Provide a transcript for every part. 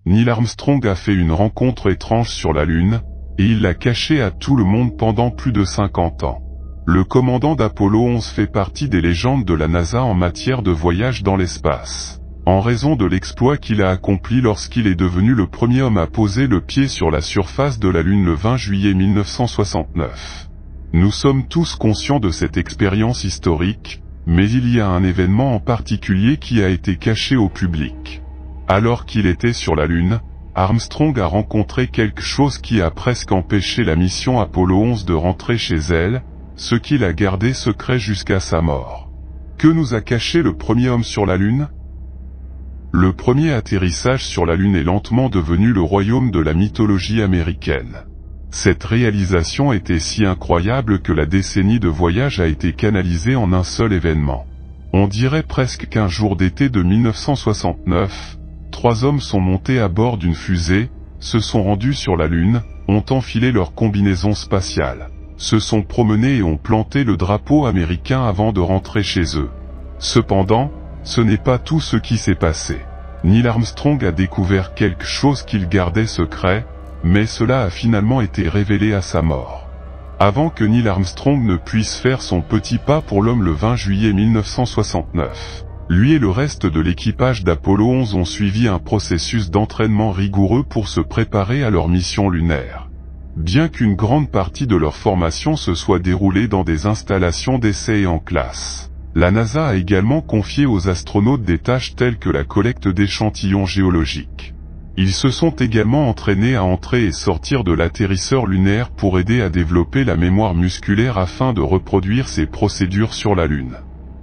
Neil Armstrong a fait une rencontre étrange sur la Lune, et il l'a cachée à tout le monde pendant plus de 50 ans. Le commandant d'Apollo 11 fait partie des légendes de la NASA en matière de voyage dans l'espace, en raison de l'exploit qu'il a accompli lorsqu'il est devenu le premier homme à poser le pied sur la surface de la Lune le 20 juillet 1969. Nous sommes tous conscients de cette expérience historique, mais il y a un événement en particulier qui a été caché au public. Alors qu'il était sur la Lune, Armstrong a rencontré quelque chose qui a presque empêché la mission Apollo 11 de rentrer chez elle, ce qu'il a gardé secret jusqu'à sa mort. Que nous a caché le premier homme sur la Lune ? Le premier atterrissage sur la Lune est lentement devenu le royaume de la mythologie américaine. Cette réalisation était si incroyable que la décennie de voyage a été canalisée en un seul événement. On dirait presque qu'un jour d'été de 1969, 3 hommes sont montés à bord d'une fusée, se sont rendus sur la Lune, ont enfilé leur combinaison spatiale, se sont promenés et ont planté le drapeau américain avant de rentrer chez eux. Cependant, ce n'est pas tout ce qui s'est passé. Neil Armstrong a découvert quelque chose qu'il gardait secret, mais cela a finalement été révélé à sa mort. Avant que Neil Armstrong ne puisse faire son petit pas pour l'homme le 20 juillet 1969, lui et le reste de l'équipage d'Apollo 11 ont suivi un processus d'entraînement rigoureux pour se préparer à leur mission lunaire. Bien qu'une grande partie de leur formation se soit déroulée dans des installations d'essai et en classe, la NASA a également confié aux astronautes des tâches telles que la collecte d'échantillons géologiques. Ils se sont également entraînés à entrer et sortir de l'atterrisseur lunaire pour aider à développer la mémoire musculaire afin de reproduire ces procédures sur la Lune.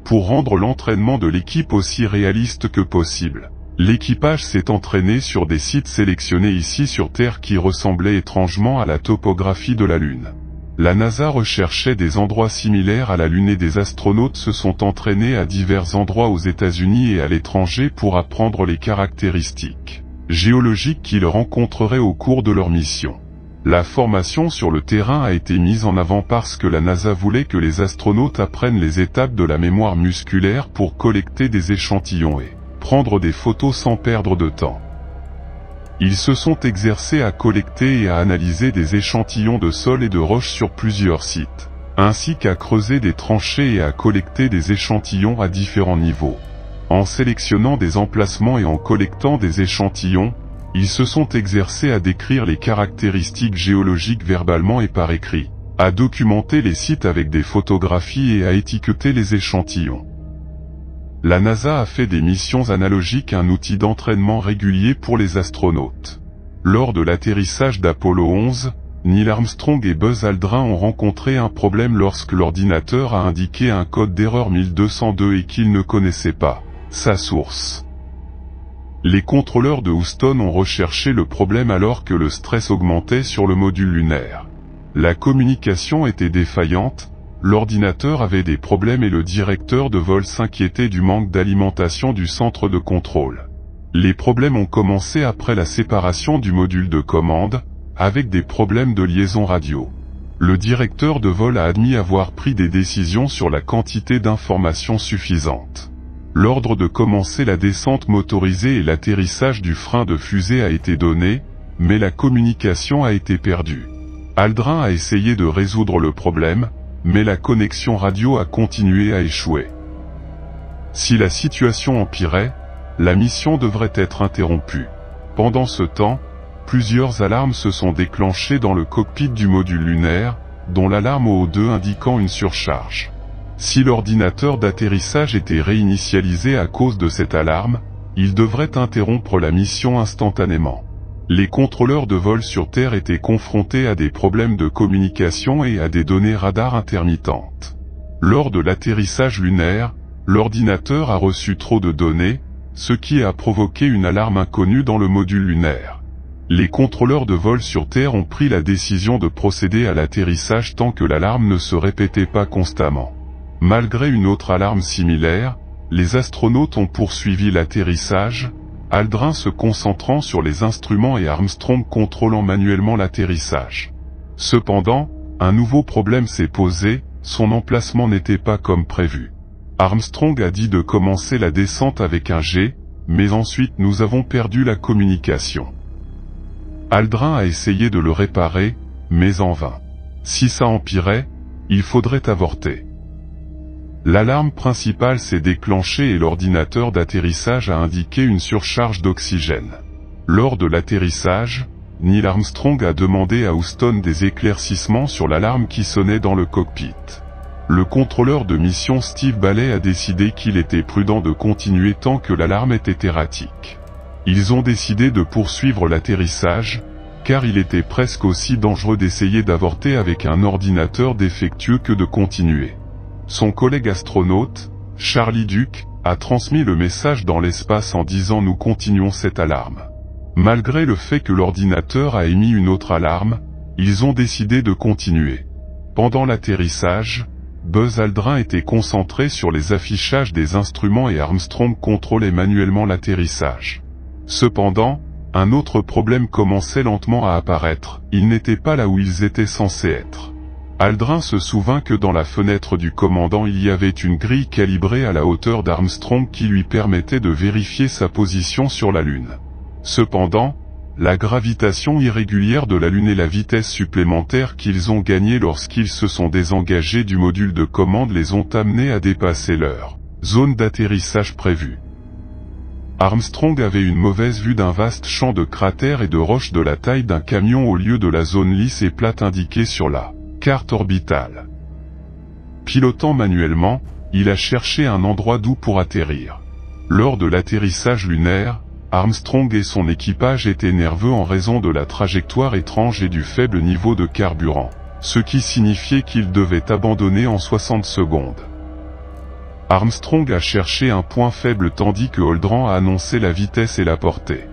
Pour rendre l'entraînement de l'équipe aussi réaliste que possible, l'équipage s'est entraîné sur des sites sélectionnés ici sur Terre qui ressemblaient étrangement à la topographie de la Lune. La NASA recherchait des endroits similaires à la Lune et des astronautes se sont entraînés à divers endroits aux États-Unis et à l'étranger pour apprendre les caractéristiques géologiques qu'ils rencontreraient au cours de leur mission. La formation sur le terrain a été mise en avant parce que la NASA voulait que les astronautes apprennent les étapes de la mémoire musculaire pour collecter des échantillons et prendre des photos sans perdre de temps. Ils se sont exercés à collecter et à analyser des échantillons de sol et de roches sur plusieurs sites, ainsi qu'à creuser des tranchées et à collecter des échantillons à différents niveaux. En sélectionnant des emplacements et en collectant des échantillons, ils se sont exercés à décrire les caractéristiques géologiques verbalement et par écrit, à documenter les sites avec des photographies et à étiqueter les échantillons. La NASA a fait des missions analogiques un outil d'entraînement régulier pour les astronautes. Lors de l'atterrissage d'Apollo 11, Neil Armstrong et Buzz Aldrin ont rencontré un problème lorsque l'ordinateur a indiqué un code d'erreur 1202 et qu'ils ne connaissaient pas sa source. Les contrôleurs de Houston ont recherché le problème alors que le stress augmentait sur le module lunaire. La communication était défaillante, l'ordinateur avait des problèmes et le directeur de vol s'inquiétait du manque d'alimentation du centre de contrôle. Les problèmes ont commencé après la séparation du module de commande, avec des problèmes de liaison radio. Le directeur de vol a admis avoir pris des décisions sur la quantité d'informations suffisantes. L'ordre de commencer la descente motorisée et l'atterrissage du frein de fusée a été donné, mais la communication a été perdue. Aldrin a essayé de résoudre le problème, mais la connexion radio a continué à échouer. Si la situation empirait, la mission devrait être interrompue. Pendant ce temps, plusieurs alarmes se sont déclenchées dans le cockpit du module lunaire, dont l'alarme au O2 indiquant une surcharge. Si l'ordinateur d'atterrissage était réinitialisé à cause de cette alarme, il devrait interrompre la mission instantanément. Les contrôleurs de vol sur Terre étaient confrontés à des problèmes de communication et à des données radar intermittentes. Lors de l'atterrissage lunaire, l'ordinateur a reçu trop de données, ce qui a provoqué une alarme inconnue dans le module lunaire. Les contrôleurs de vol sur Terre ont pris la décision de procéder à l'atterrissage tant que l'alarme ne se répétait pas constamment. Malgré une autre alarme similaire, les astronautes ont poursuivi l'atterrissage, Aldrin se concentrant sur les instruments et Armstrong contrôlant manuellement l'atterrissage. Cependant, un nouveau problème s'est posé, son emplacement n'était pas comme prévu. Armstrong a dit de commencer la descente avec un G, mais ensuite nous avons perdu la communication. Aldrin a essayé de le réparer, mais en vain. Si ça empirait, il faudrait avorter. L'alarme principale s'est déclenchée et l'ordinateur d'atterrissage a indiqué une surcharge d'oxygène. Lors de l'atterrissage, Neil Armstrong a demandé à Houston des éclaircissements sur l'alarme qui sonnait dans le cockpit. Le contrôleur de mission Steve Balley a décidé qu'il était prudent de continuer tant que l'alarme était erratique. Ils ont décidé de poursuivre l'atterrissage, car il était presque aussi dangereux d'essayer d'avorter avec un ordinateur défectueux que de continuer. Son collègue astronaute, Charlie Duke, a transmis le message dans l'espace en disant « Nous continuons cette alarme ». Malgré le fait que l'ordinateur a émis une autre alarme, ils ont décidé de continuer. Pendant l'atterrissage, Buzz Aldrin était concentré sur les affichages des instruments et Armstrong contrôlait manuellement l'atterrissage. Cependant, un autre problème commençait lentement à apparaître, ils n'étaient pas là où ils étaient censés être. Aldrin se souvint que dans la fenêtre du commandant il y avait une grille calibrée à la hauteur d'Armstrong qui lui permettait de vérifier sa position sur la Lune. Cependant, la gravitation irrégulière de la Lune et la vitesse supplémentaire qu'ils ont gagnée lorsqu'ils se sont désengagés du module de commande les ont amenés à dépasser leur zone d'atterrissage prévue. Armstrong avait une mauvaise vue d'un vaste champ de cratères et de roches de la taille d'un camion au lieu de la zone lisse et plate indiquée sur la carte orbitale. Pilotant manuellement, il a cherché un endroit doux pour atterrir. Lors de l'atterrissage lunaire, Armstrong et son équipage étaient nerveux en raison de la trajectoire étrange et du faible niveau de carburant, ce qui signifiait qu'ils devaient abandonner en 60 secondes. Armstrong a cherché un point faible tandis que Aldrin a annoncé la vitesse et la portée.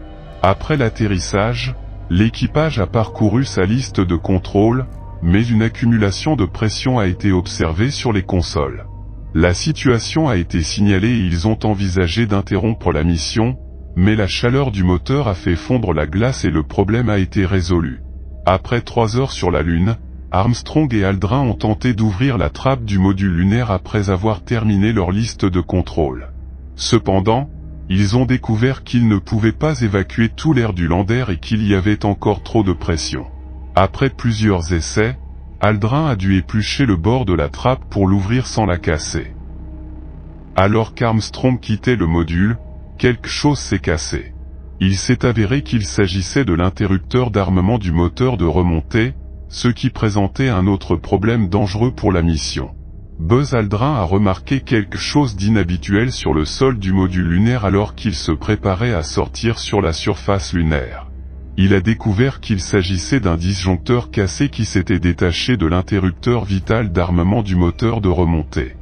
Après l'atterrissage, l'équipage a parcouru sa liste de contrôle, mais une accumulation de pression a été observée sur les consoles. La situation a été signalée et ils ont envisagé d'interrompre la mission, mais la chaleur du moteur a fait fondre la glace et le problème a été résolu. Après 3 heures sur la Lune, Armstrong et Aldrin ont tenté d'ouvrir la trappe du module lunaire après avoir terminé leur liste de contrôle. Cependant, ils ont découvert qu'ils ne pouvaient pas évacuer tout l'air du lander et qu'il y avait encore trop de pression. Après plusieurs essais, Aldrin a dû éplucher le bord de la trappe pour l'ouvrir sans la casser. Alors qu'Armstrong quittait le module, quelque chose s'est cassé. Il s'est avéré qu'il s'agissait de l'interrupteur d'armement du moteur de remontée, ce qui présentait un autre problème dangereux pour la mission. Buzz Aldrin a remarqué quelque chose d'inhabituel sur le sol du module lunaire alors qu'il se préparait à sortir sur la surface lunaire. Il a découvert qu'il s'agissait d'un disjoncteur cassé qui s'était détaché de l'interrupteur vital d'armement du moteur de remontée.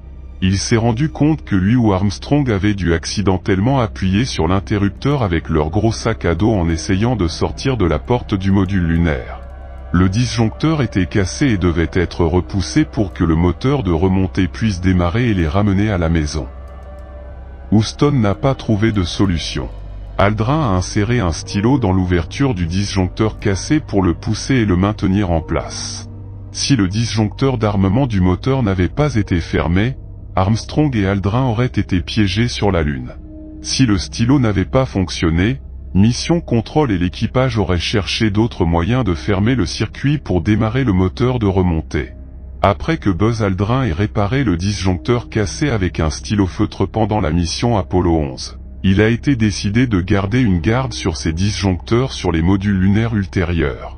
Il s'est rendu compte que lui ou Armstrong avaient dû accidentellement appuyer sur l'interrupteur avec leur gros sac à dos en essayant de sortir de la porte du module lunaire. Le disjoncteur était cassé et devait être repoussé pour que le moteur de remontée puisse démarrer et les ramener à la maison. Houston n'a pas trouvé de solution. Aldrin a inséré un stylo dans l'ouverture du disjoncteur cassé pour le pousser et le maintenir en place. Si le disjoncteur d'armement du moteur n'avait pas été fermé, Armstrong et Aldrin auraient été piégés sur la Lune. Si le stylo n'avait pas fonctionné, Mission Control et l'équipage auraient cherché d'autres moyens de fermer le circuit pour démarrer le moteur de remontée. Après que Buzz Aldrin ait réparé le disjoncteur cassé avec un stylo feutre pendant la mission Apollo 11, il a été décidé de garder une garde sur ces disjoncteurs sur les modules lunaires ultérieurs.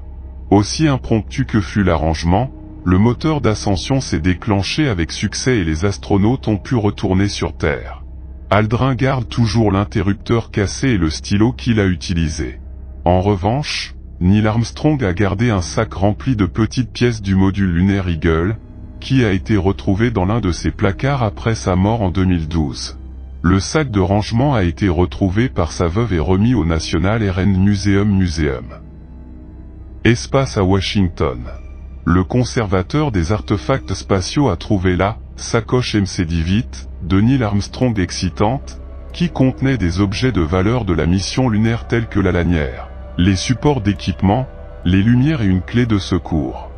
Aussi impromptu que fut l'arrangement, le moteur d'ascension s'est déclenché avec succès et les astronautes ont pu retourner sur Terre. Aldrin garde toujours l'interrupteur cassé et le stylo qu'il a utilisé. En revanche, Neil Armstrong a gardé un sac rempli de petites pièces du module lunaire Eagle, qui a été retrouvé dans l'un de ses placards après sa mort en 2012. Le sac de rangement a été retrouvé par sa veuve et remis au National Air and Museum. Espace à Washington. Le conservateur des artefacts spatiaux a trouvé la sacoche MC-18 de Neil Armstrong excitante, qui contenait des objets de valeur de la mission lunaire tels que la lanière, les supports d'équipement, les lumières et une clé de secours.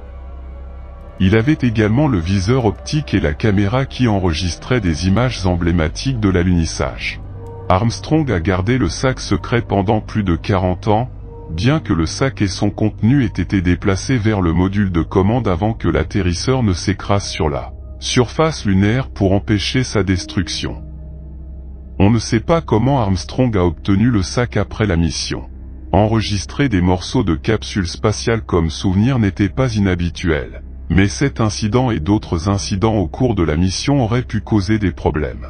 Il avait également le viseur optique et la caméra qui enregistraient des images emblématiques de l'alunissage. Armstrong a gardé le sac secret pendant plus de 40 ans, bien que le sac et son contenu aient été déplacés vers le module de commande avant que l'atterrisseur ne s'écrase sur la surface lunaire pour empêcher sa destruction. On ne sait pas comment Armstrong a obtenu le sac après la mission. Enregistrer des morceaux de capsule spatiale comme souvenir n'était pas inhabituel, mais cet incident et d'autres incidents au cours de la mission auraient pu causer des problèmes.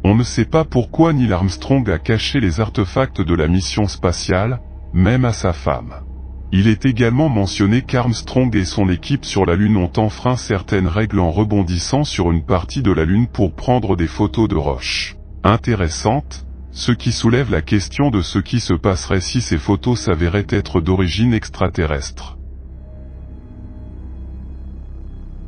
On ne sait pas pourquoi Neil Armstrong a caché les artefacts de la mission spatiale, même à sa femme. Il est également mentionné qu'Armstrong et son équipe sur la Lune ont enfreint certaines règles en rebondissant sur une partie de la Lune pour prendre des photos de roches intéressantes, ce qui soulève la question de ce qui se passerait si ces photos s'avéraient être d'origine extraterrestre.